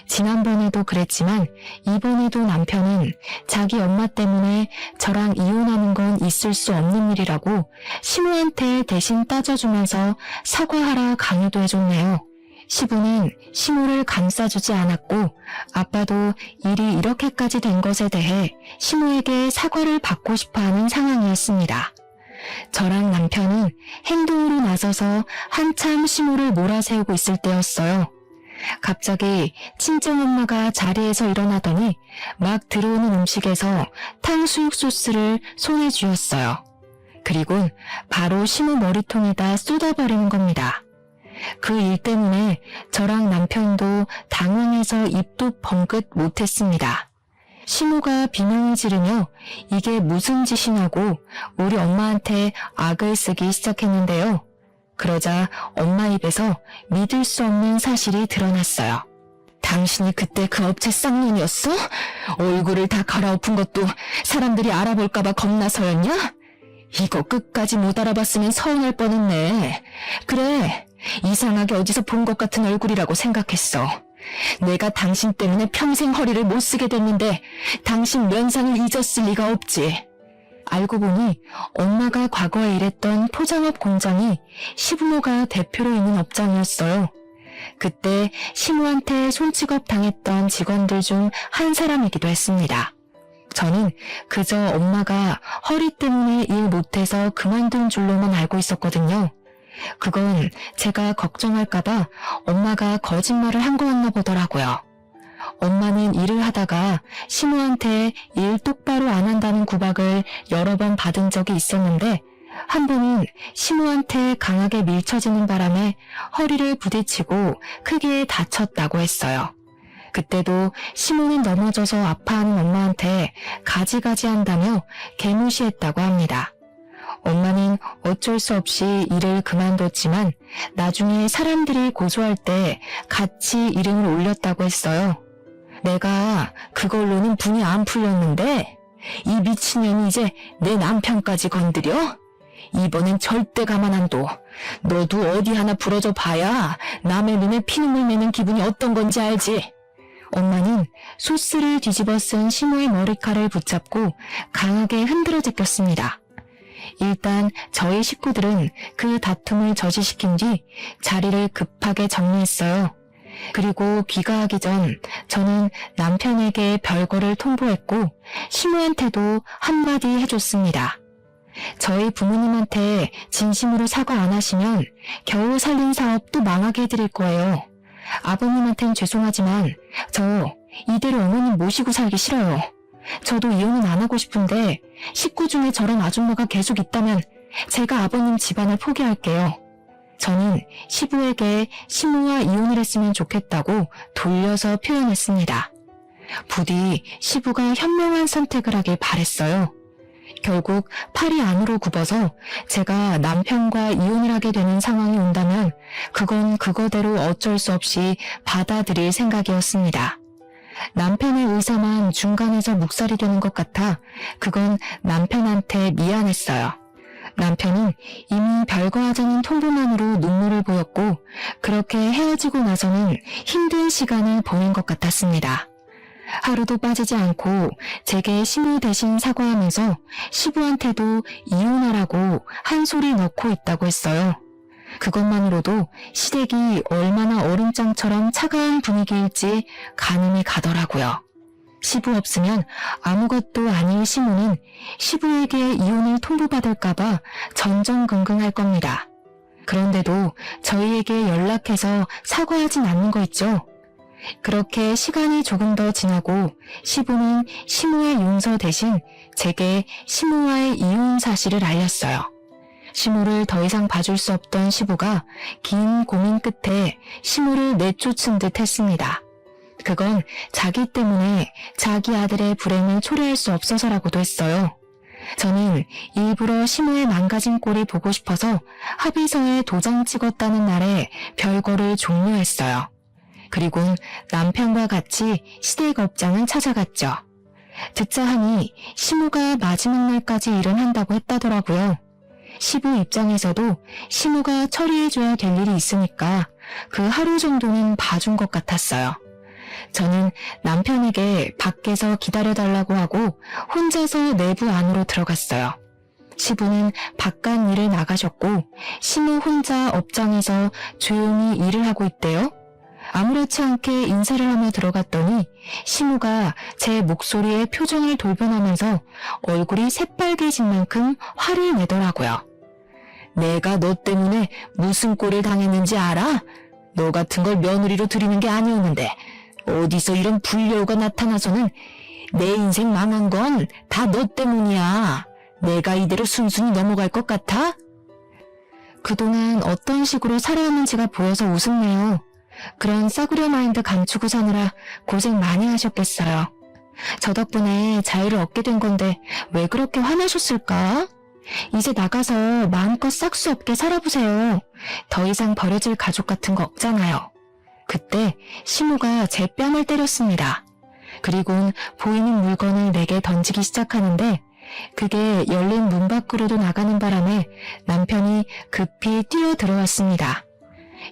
지난번에도 그랬지만 이번에도 남편은 자기 엄마 때문에 저랑 이혼하는 건 있을 수 없는 일이라고 시모한테 대신 따져주면서 사과하라 강요도 해줬네요. 시부는 시모를 감싸주지 않았고 아빠도 일이 이렇게까지 된 것에 대해 시모에게 사과를 받고 싶어하는 상황이었습니다. 저랑 남편은 행동으로 나서서 한참 시모를 몰아세우고 있을 때였어요. 갑자기 친정엄마가 자리에서 일어나더니 막 들어오는 음식에서 탕수육 소스를 손에 쥐었어요. 그리고 바로 시모 머리통에다 쏟아버리는 겁니다. 그 일 때문에 저랑 남편도 당황해서 입도 벙긋 못했습니다. 시모가 비명을 지르며 이게 무슨 짓이냐고 우리 엄마한테 악을 쓰기 시작했는데요. 그러자 엄마 입에서 믿을 수 없는 사실이 드러났어요. 당신이 그때 그 업체 쌍년이었어? 얼굴을 다 갈아엎은 것도 사람들이 알아볼까봐 겁나서였냐? 이거 끝까지 못 알아봤으면 서운할 뻔했네. 그래, 이상하게 어디서 본 것 같은 얼굴이라고 생각했어. 내가 당신 때문에 평생 허리를 못 쓰게 됐는데 당신 면상을 잊었을 리가 없지. 알고 보니 엄마가 과거에 일했던 포장업 공장이 시부모가 대표로 있는 업장이었어요. 그때 시모한테 손찌검 당했던 직원들 중 한 사람이기도 했습니다. 저는 그저 엄마가 허리 때문에 일 못해서 그만둔 줄로만 알고 있었거든요. 그건 제가 걱정할까봐 엄마가 거짓말을 한 거였나 보더라고요. 엄마는 일을 하다가 시모한테 일 똑바로 안 한다는 구박을 여러 번 받은 적이 있었는데 한 번은 시모한테 강하게 밀쳐지는 바람에 허리를 부딪히고 크게 다쳤다고 했어요. 그때도 시모는 넘어져서 아파하는 엄마한테 가지가지 한다며 개무시했다고 합니다. 엄마는 어쩔 수 없이 일을 그만뒀지만 나중에 사람들이 고소할 때 같이 이름을 올렸다고 했어요. 내가 그걸로는 분이 안 풀렸는데 이 미친년이 이제 내 남편까지 건드려? 이번엔 절대 가만 안 둬. 너도 어디 하나 부러져 봐야 남의 눈에 피눈물 매는 기분이 어떤 건지 알지? 엄마는 소스를 뒤집어 쓴 시모의 머리칼을 붙잡고 강하게 흔들어 제꼈습니다. 일단 저희 식구들은 그 다툼을 저지시킨 뒤 자리를 급하게 정리했어요. 그리고 귀가하기 전 저는 남편에게 별거를 통보했고 시모한테도 한마디 해줬습니다. 저희 부모님한테 진심으로 사과 안 하시면 겨우 살린 사업 또 망하게 해드릴 거예요. 아버님한텐 죄송하지만 저 이대로 어머님 모시고 살기 싫어요. 저도 이혼은 안 하고 싶은데 식구 중에 저런 아줌마가 계속 있다면 제가 아버님 집안을 포기할게요. 저는 시부에게 시모와 이혼을 했으면 좋겠다고 돌려서 표현했습니다. 부디 시부가 현명한 선택을 하길 바랬어요. 결국 팔이 안으로 굽어서 제가 남편과 이혼을 하게 되는 상황이 온다면 그건 그거대로 어쩔 수 없이 받아들일 생각이었습니다. 남편의 의사만 중간에서 묵살이 되는 것 같아 그건 남편한테 미안했어요. 남편은 이미 별거 하자는 통보만으로 눈물을 보였고 그렇게 헤어지고 나서는 힘든 시간을 보낸 것 같았습니다. 하루도 빠지지 않고 제게 시모 대신 사과하면서 시부한테도 이혼하라고 한 소리 넣고 있다고 했어요. 그것만으로도 시댁이 얼마나 얼음장처럼 차가운 분위기일지 가늠이 가더라고요. 시부 없으면 아무것도 아닌 시모는 시부에게 이혼을 통보받을까봐 전전긍긍할 겁니다. 그런데도 저희에게 연락해서 사과하진 않는 거 있죠? 그렇게 시간이 조금 더 지나고 시부는 시모의 용서 대신 제게 시모와의 이혼 사실을 알렸어요. 시모를 더 이상 봐줄 수 없던 시부가 긴 고민 끝에 시모를 내쫓은 듯 했습니다. 그건 자기 때문에 자기 아들의 불행을 초래할 수 없어서라고도 했어요. 저는 일부러 시모의 망가진 꼴이 보고 싶어서 합의서에 도장 찍었다는 날에 별거를 종료했어요. 그리곤 남편과 같이 시댁 업장을 찾아갔죠. 듣자 하니 시모가 마지막 날까지 일은 한다고 했다더라고요. 시부 입장에서도 시모가 처리해줘야 될 일이 있으니까 그 하루 정도는 봐준 것 같았어요. 저는 남편에게 밖에서 기다려달라고 하고 혼자서 내부 안으로 들어갔어요. 시부는 바깥 일을 나가셨고 시모 혼자 업장에서 조용히 일을 하고 있대요. 아무렇지 않게 인사를 하며 들어갔더니 시모가 제 목소리에 표정을 돌변하면서 얼굴이 새빨개진 만큼 화를 내더라고요. 내가 너 때문에 무슨 꼴을 당했는지 알아? 너 같은 걸 며느리로 들이는 게 아니었는데 어디서 이런 불려우가 나타나서는 내 인생 망한 건 다 너 때문이야. 내가 이대로 순순히 넘어갈 것 같아? 그동안 어떤 식으로 살아왔는지가 보여서 웃었네요. 그런 싸구려 마인드 감추고 사느라 고생 많이 하셨겠어요. 저 덕분에 자유를 얻게 된 건데 왜 그렇게 화나셨을까? 이제 나가서 마음껏 싹수 없게 살아보세요. 더 이상 버려질 가족 같은 거 없잖아요. 그때 시모가 제 뺨을 때렸습니다. 그리곤 보이는 물건을 내게 던지기 시작하는데 그게 열린 문 밖으로도 나가는 바람에 남편이 급히 뛰어 들어왔습니다.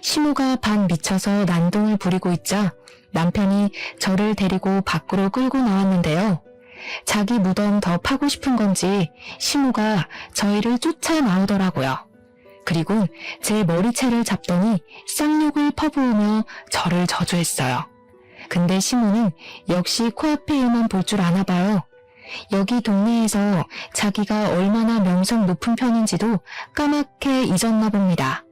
시모가 반 미쳐서 난동을 부리고 있자 남편이 저를 데리고 밖으로 끌고 나왔는데요. 자기 무덤 더 파고 싶은 건지 시모가 저희를 쫓아 나오더라고요. 그리고 제 머리채를 잡더니 쌍욕을 퍼부으며 저를 저주했어요. 근데 시모는 역시 코앞의 일만 볼 줄 아나 봐요. 여기 동네에서 자기가 얼마나 명성 높은 편인지도 까맣게 잊었나 봅니다.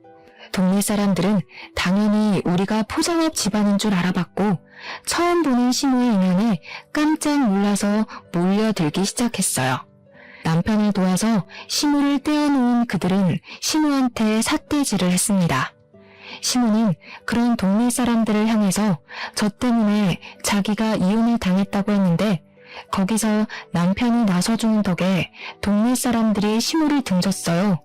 동네 사람들은 당연히 우리가 포장업 집안인 줄 알아봤고 처음 보는 시모의 인연에 깜짝 놀라서 몰려들기 시작했어요. 남편을 도와서 시모를 떼어놓은 그들은 시모한테 삿대질을 했습니다. 시모는 그런 동네 사람들을 향해서 저 때문에 자기가 이혼을 당했다고 했는데 거기서 남편이 나서주는 덕에 동네 사람들이 시모를 등졌어요.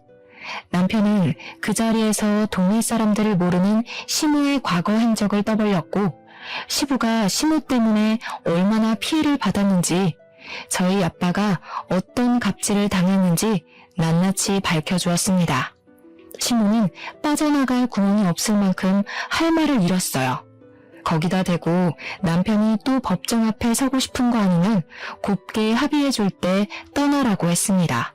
남편은 그 자리에서 동네 사람들을 모르는 시모의 과거 행적을 떠벌렸고 시부가 시모 때문에 얼마나 피해를 받았는지 저희 아빠가 어떤 갑질을 당했는지 낱낱이 밝혀주었습니다. 시모는 빠져나갈 구멍이 없을 만큼 할 말을 잃었어요. 거기다 대고 남편이 또 법정 앞에 서고 싶은 거 아니면 곱게 합의해줄 때 떠나라고 했습니다.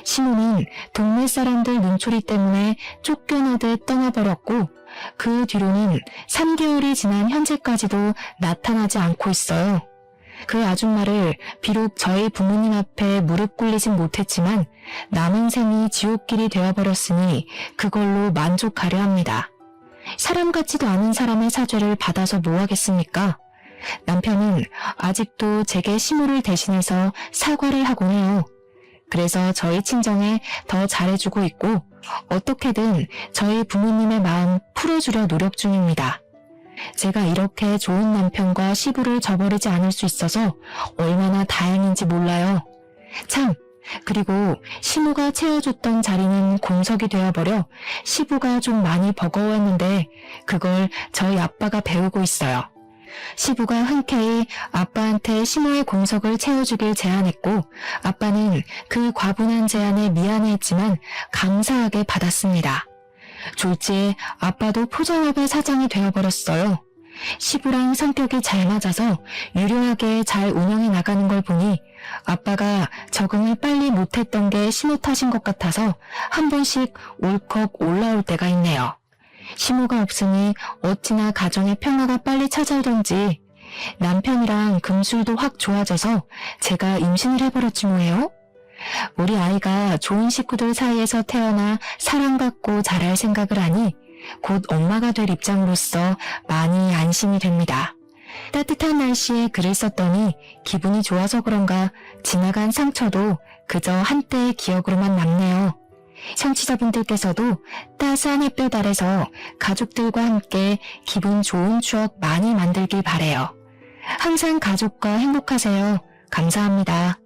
시모는 동네 사람들 눈초리 때문에 쫓겨나듯 떠나버렸고 그 뒤로는 3개월이 지난 현재까지도 나타나지 않고 있어요. 그 아줌마를 비록 저희 부모님 앞에 무릎 꿇리진 못했지만 남은 생이 지옥길이 되어버렸으니 그걸로 만족하려 합니다. 사람 같지도 않은 사람의 사죄를 받아서 뭐 하겠습니까? 남편은 아직도 제게 시모를 대신해서 사과를 하곤 해요. 그래서 저희 친정에 더 잘해주고 있고 어떻게든 저희 부모님의 마음 풀어주려 노력 중입니다. 제가 이렇게 좋은 남편과 시부를 저버리지 않을 수 있어서 얼마나 다행인지 몰라요. 참, 그리고 시모가 채워줬던 자리는 공석이 되어버려 시부가 좀 많이 버거워했는데 그걸 저희 아빠가 배우고 있어요. 시부가 흔쾌히 아빠한테 시모의 공석을 채워주길 제안했고 아빠는 그 과분한 제안에 미안해했지만 감사하게 받았습니다. 졸지에 아빠도 포장업의 사장이 되어버렸어요. 시부랑 성격이 잘 맞아서 유려하게 잘 운영해 나가는 걸 보니 아빠가 적응을 빨리 못했던 게 시모 탓인 것 같아서 한 번씩 울컥 올라올 때가 있네요. 시모가 없으니 어찌나 가정의 평화가 빨리 찾아오던지 남편이랑 금술도 확 좋아져서 제가 임신을 해버렸지 뭐예요? 우리 아이가 좋은 식구들 사이에서 태어나 사랑받고 자랄 생각을 하니 곧 엄마가 될 입장으로서 많이 안심이 됩니다. 따뜻한 날씨에 글을 썼더니 기분이 좋아서 그런가 지나간 상처도 그저 한때의 기억으로만 남네요. 청취자분들께서도 따스한 햇볕 아래서 가족들과 함께 기분 좋은 추억 많이 만들길 바래요. 항상 가족과 행복하세요. 감사합니다.